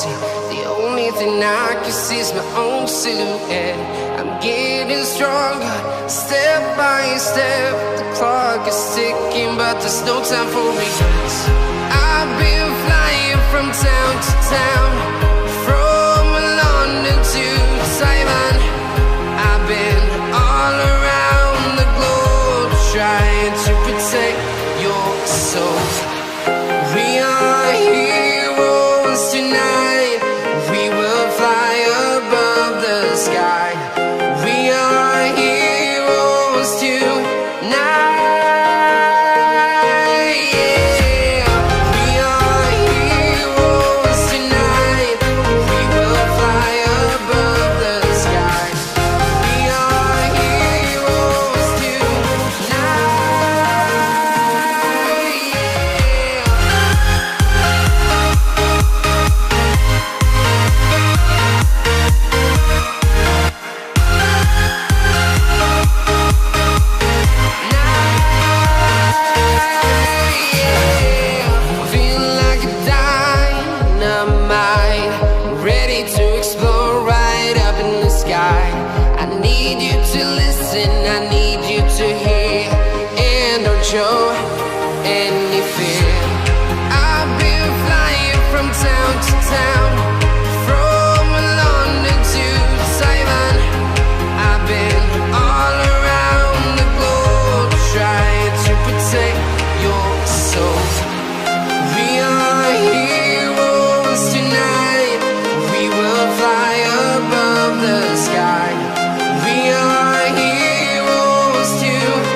reality. The only thing I can see is my own silhouette. I'm getting stronger, step by step. The clock is ticking, but there's no time for regrets. I've been flying from town to town, from London to Taiwan. I've been all around the globe, trying to protect your soul. We are heroes tonight. We will fly above the sky. We are heroes tonight. Show any fear. I've been flying from town to town, from London to Taiwan. I've been all around the globe, trying to protect your soul. We are heroes tonight. We will fly above the sky. We are heroes tonight.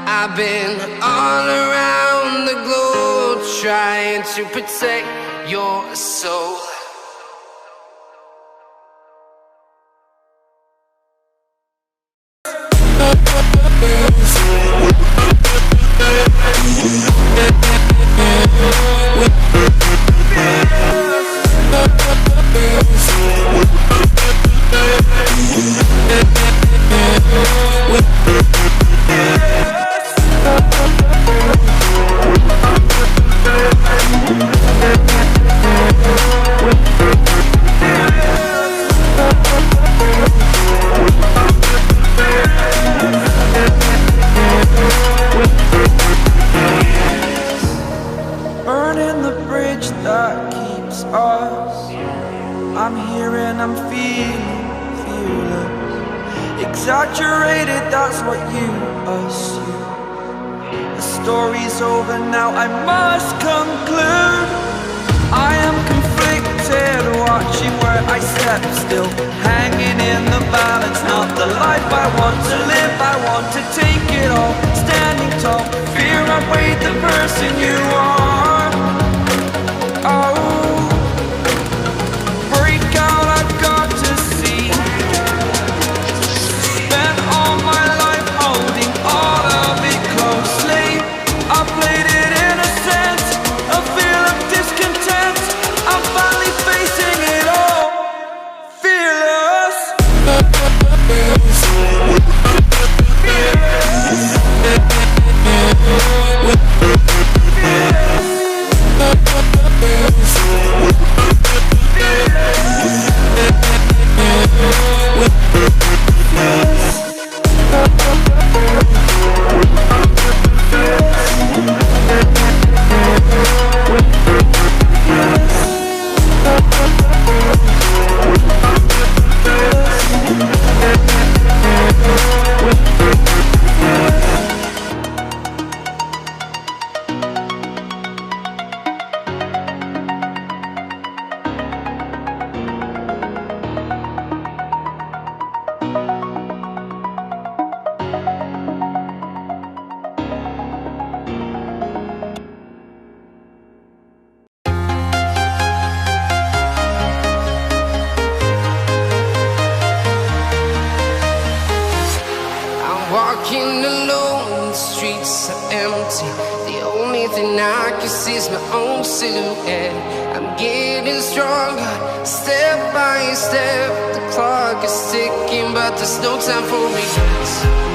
I've been all around the globe, trying to protect your soul. Exaggerated, that's what you assume. The story's over now, I must conclude. I am conflicted, watching where I step still, hanging in the balance. Not the life I want to live, I want to take it all. Standing tall, fear outweighed the person you are. Oh, break out, I've got to see. Spent all my life holding all of it closely. I played it innocent, a feel of discontent. I'm finally facing it all, fearless. Fearless. alone, the streets are empty. The only thing I can see is my own silhouette. I'm getting stronger, step by step. The clock is ticking, but there's no time for regrets.